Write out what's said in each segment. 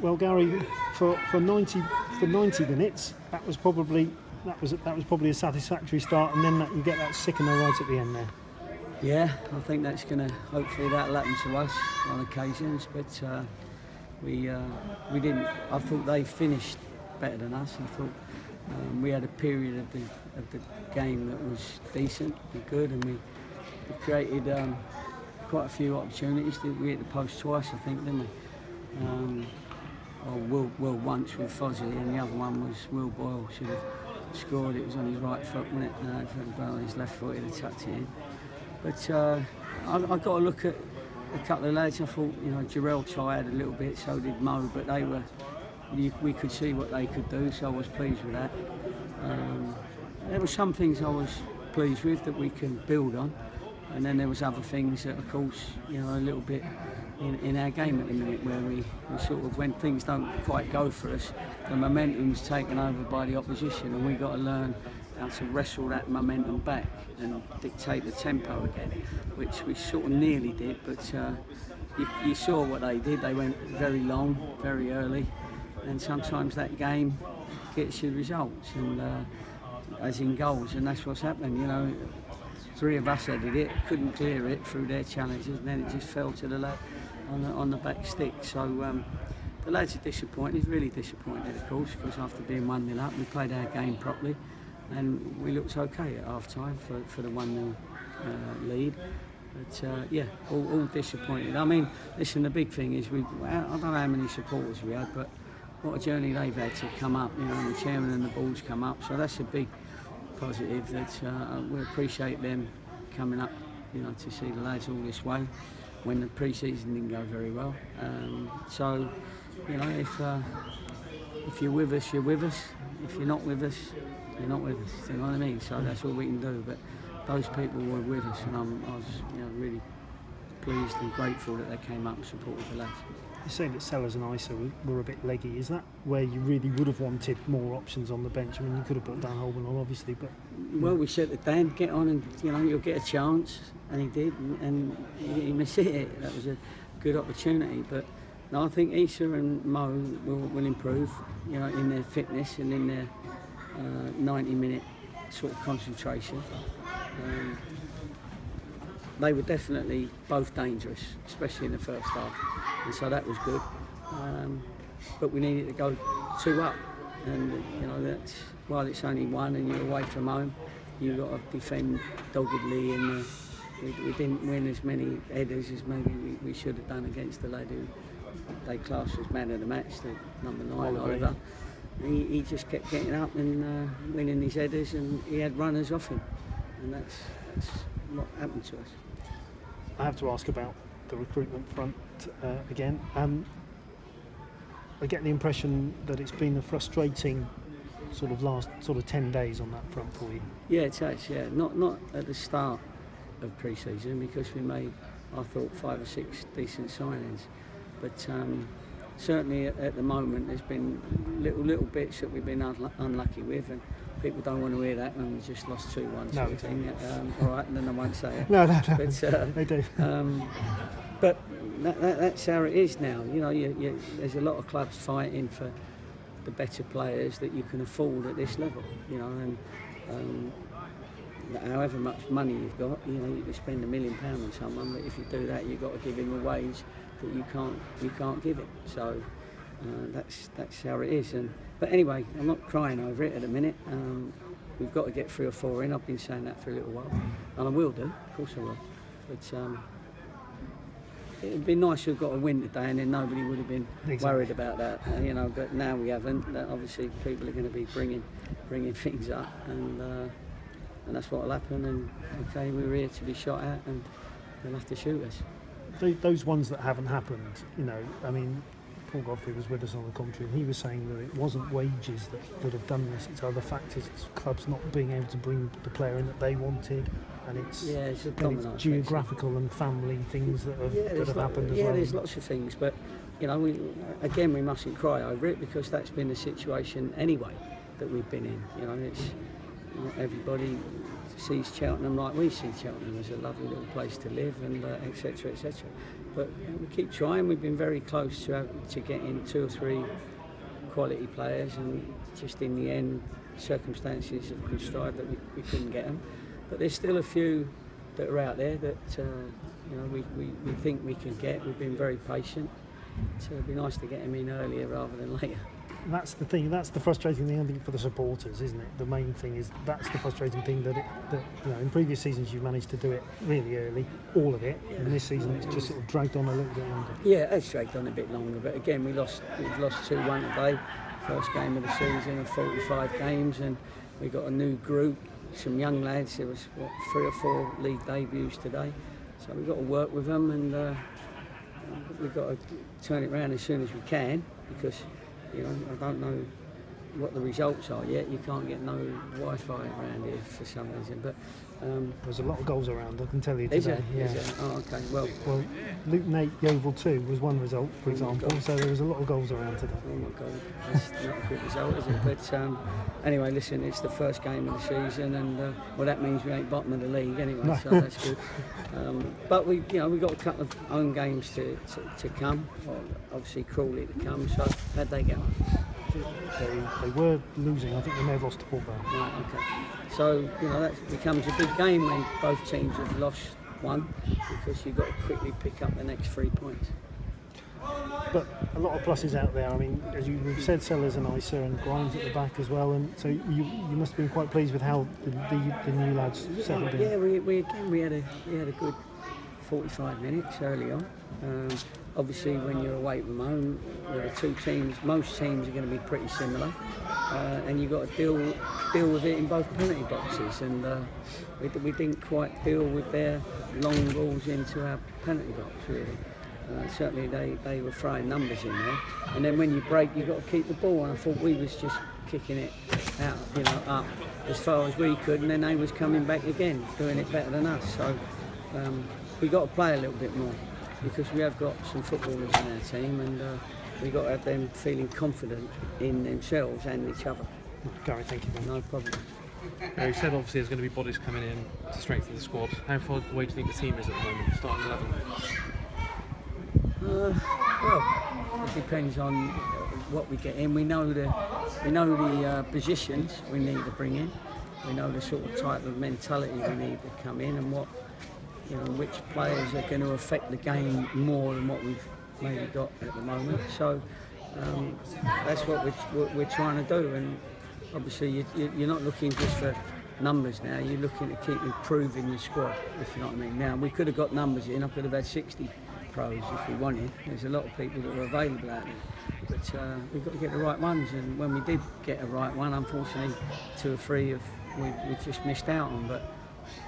Well, Gary, for 90 minutes, that was probably a satisfactory start, and then you get that sickener right at the end there. Yeah, I think that's going to, hopefully that'll happen to us on occasions, but we didn't. I thought they finished better than us. I thought we had a period of the game that was decent and good, and we created quite a few opportunities. We hit the post twice, I think, didn't we? Will once with Fozzie, and the other one was Will Boyle should have scored. It was on his right foot, wasn't it? No, on his left foot, he'd have tucked it in. But I got to look at a couple of lads. I thought, Jarrell tried a little bit, so did Mo, but they were. We could see what they could do, so I was pleased with that. There were some things I was pleased with that we can build on, and then there was other things that, of course, a little bit in our game at the minute, where we sort of, when things don't quite go for us, the momentum's taken over by the opposition, and we've got to learn how to wrestle that momentum back and dictate the tempo again, which we sort of nearly did, but you saw what they did. They went very long, very early, and sometimes that game gets you results, and as in goals, and that's what's happening. Three of us headed it, couldn't clear it through their challenges, and then it just fell to the lad on the back stick. So the lads are disappointed, really disappointed, of course, because after being 1-0 up, we played our game properly, and we looked okay at half time for the 1-0 lead. But yeah, all disappointed. I mean, listen, the big thing is I don't know how many supporters we had, but what a journey they've had to come up. And the chairman and the board's come up, so that's a big positive. That we appreciate them coming up, to see the lads all this way when the pre-season didn't go very well. So, if you're with us, you're with us. If you're not with us, you're not with us. You know what I mean? So that's all we can do. But those people were with us, and I was really pleased and grateful that they came up and supported the lads. You're saying that Sellers and Isa were a bit leggy. Is that where you really would have wanted more options on the bench? I mean, you could have put Dan Holman on, obviously, but... Well, we said to Dan, get on and, you'll get a chance. And he did, and he missed it. That was a good opportunity. But no, I think Isa and Mo will improve, in their fitness and in their 90-minute sort of concentration. They were definitely both dangerous, especially in the first half, and so that was good. But we needed to go 2 up, and that's, while it's only 1 and you're away from home, you've got to defend doggedly, and we didn't win as many headers as maybe we should have done against the lad who they classed as man of the match, the number 9, Oliver. He just kept getting up and winning his headers, and he had runners off him, and that's what happened to us. I have to ask about the recruitment front again. I get the impression that it's been a frustrating last 10 days on that front for you. Yeah, it has. Yeah, not at the start of pre-season, because we made, I thought, 5 or 6 decent signings, but certainly at the moment there's been little bits that we've been unlucky with, and people don't want to hear that when we just lost 2-1 sort of thing. All right, and then I won't say it. No. But, they do. But that's how it is now. There's a lot of clubs fighting for the better players that you can afford at this level. And however much money you've got, you can spend £1 million on someone, but if you do that, you've got to give him a wage that you can't give him. So that's how it is. But anyway, I'm not crying over it at the minute. We've got to get 3 or 4 in. I've been saying that for a little while, and I will do. Of course I will. But it'd be nice to have got a win today, and then nobody would have been worried about that. But now we haven't. Obviously, people are going to be bringing things up, and that's what will happen. And okay, we're here to be shot at, and they'll have to shoot us. Those ones that haven't happened, I mean, Paul Godfrey was with us on the commentary, and he was saying that it wasn't wages that have done this, it's other factors. It's clubs not being able to bring the player in that they wanted, and it's geographical and family things that have happened as well. Yeah, there's lots of things, but we mustn't cry over it, because that's been the situation anyway that we've been in. It's not everybody sees Cheltenham like we see Cheltenham as a lovely little place to live, and etc. etc. But we keep trying. We've been very close to getting 2 or 3 quality players, and just in the end, circumstances have contrived that we couldn't get them. But there's still a few that are out there that we think we can get. We've been very patient. So it'd be nice to get them in earlier rather than later. And that's the thing. That's the frustrating thing, I think, for the supporters, isn't it? The main thing is that's the frustrating thing that in previous seasons you've managed to do it really early, all of it, and this season it's just sort of dragged on a little bit longer. Yeah, it's dragged on a bit longer, but again we've lost 2-1 today, first game of the season of 45 games, and we got a new group, some young lads. There was 3 or 4 league debuts today, so we've got to work with them, and we've got to turn it around as soon as we can, because I don't know what the results are yet. You can't get no Wi-Fi around here for some reason, but there's a lot of goals around, I can tell you today. Is there? Oh, okay. Well, Luton 8, Yeovil 2 was one result, for example, so there was a lot of goals around today. Oh my God, that's not a good result, is it? But anyway, listen, it's the first game of the season, and that means we ain't bottom of the league anyway, no. So that's good. But we've got a couple of own games to come, obviously Crawley to come. So how'd they go? They were losing. I think they may have lost to Port Vale. Right, okay. So that becomes a big game when both teams have lost one, because you've got to quickly pick up the next 3 points. But a lot of pluses out there. I mean, as we've said, Sellers and Isa and Grimes at the back as well, and so you must have been quite pleased with how the new lads settled in. Yeah, we had a good 45 minutes early on. Obviously, when you're away from home, there are 2 teams. Most teams are going to be pretty similar, and you've got to deal with it in both penalty boxes. And we didn't quite deal with their long balls into our penalty box, really. Certainly, they were throwing numbers in there. And then when you break, you've got to keep the ball. And I thought we was just kicking it out, up as far as we could, and then they was coming back again, doing it better than us. So we got to play a little bit more, because we have got some footballers in our team, and we've got to have them feeling confident in themselves and each other. Gary, thank you. No problem. You said obviously there's going to be bodies coming in to strengthen the squad. How far away do you think the team is at the moment, starting 11? Well, it depends on what we get in. We know the positions we need to bring in. We know the sort of type of mentality we need to come in, and which players are going to affect the game more than what we've maybe got at the moment. So that's what we're trying to do. And obviously you're not looking just for numbers now. You're looking to keep improving the squad, if you know what I mean. Now, we could have got numbers in. I could have had 60 pros if we wanted. There's a lot of people that are available out there, but we've got to get the right ones. And when we did get a right one, unfortunately 2 or 3 we just missed out on. But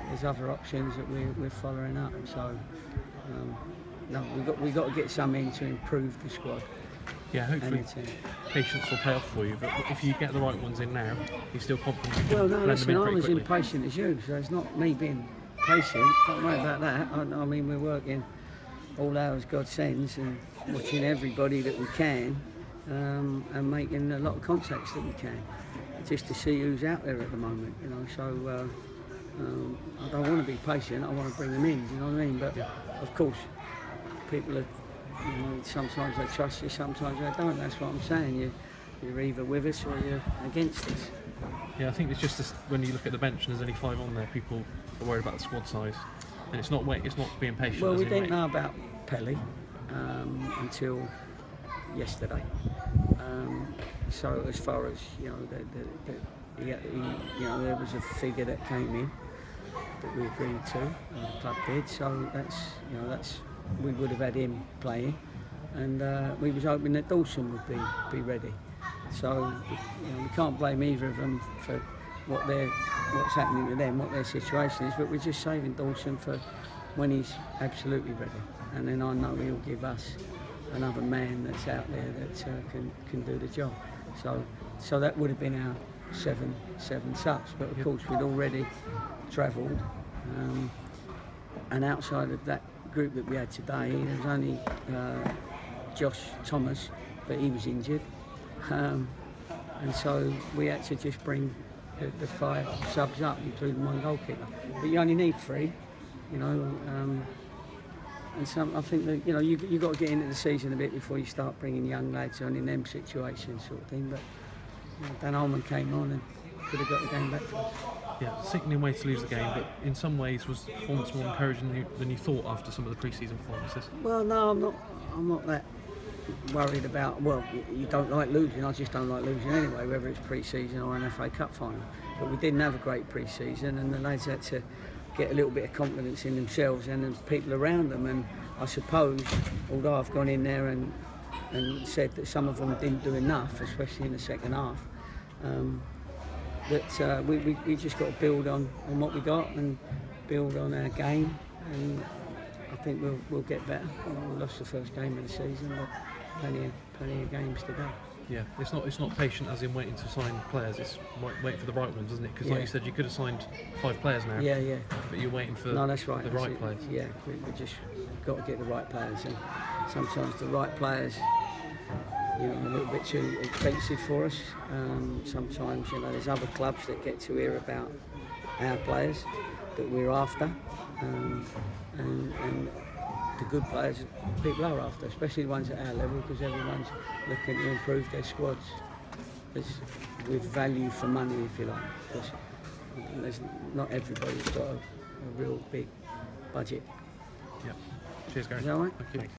there's other options that we're following up. So no, we've got to get some in to improve the squad. Yeah, hopefully patience will pay off for you. But if you get the right ones in now, you're still confident you can Well, no, blend listen, them in I'm pretty as quickly. impatient as you, so it's not me being patient. Don't worry about that. I mean, we're working all hours God sends, and watching everybody that we can, and making a lot of contacts that we can, just to see who's out there at the moment. So I don't want to be patient. I want to bring them in. You know what I mean? But of course, people are. Sometimes they trust you, sometimes they don't. That's what I'm saying. You're either with us or you're against us. Yeah, I think it's just when you look at the bench and there's only 5 on there, people are worried about the squad size, and it's not being patient. Well, we didn't know about Pelly until yesterday. So as far as there was a figure that came in that we agreed to, the club did. So that's we would have had him playing, and we was hoping that Dawson would be ready. So we can't blame either of them for what's happening to them, what their situation is. But we're just saving Dawson for when he's absolutely ready, and then I know he'll give us another man that's out there that can do the job. So that would have been our seven subs. But of course we'd already travelled, and outside of that group that we had today, there was only Josh Thomas, but he was injured, and so we had to just bring the 5 subs up, including 1 goalkeeper. But you only need 3, And I think that you got to get into the season a bit before you start bringing young lads on in them situations, sort of thing. But Dan Ullman came on and could have got the game back for us. Yeah, sickening way to lose the game, but in some ways was the performance more encouraging than you thought after some of the pre-season performances? Well, no, I'm not that worried about. Well, you don't like losing. I just don't like losing anyway, whether it's pre-season or an FA Cup final. But we didn't have a great pre-season, and the lads had to get a little bit of confidence in themselves and the people around them. And I suppose, although I've gone in there and said that some of them didn't do enough, especially in the second half, that we just got to build on what we got and build on our game, and I think we'll get better. We lost the first game of the season, but plenty of games to go. Yeah, it's not patient as in waiting to sign players. It's wait for the right ones, isn't it? Because like you said, you could have signed 5 players now. Yeah. But you're waiting for that's right. the right players. Yeah, we just got to get the right players, and sometimes the right players, a little bit too expensive for us. Sometimes, there's other clubs that get to hear about our players that we're after, and the good players people are after, especially the ones at our level, because everyone's looking to improve their squads with value for money, if you like. Because not everybody's got a real big budget. Yeah. Cheers, Gary. Is that all right? Thank you.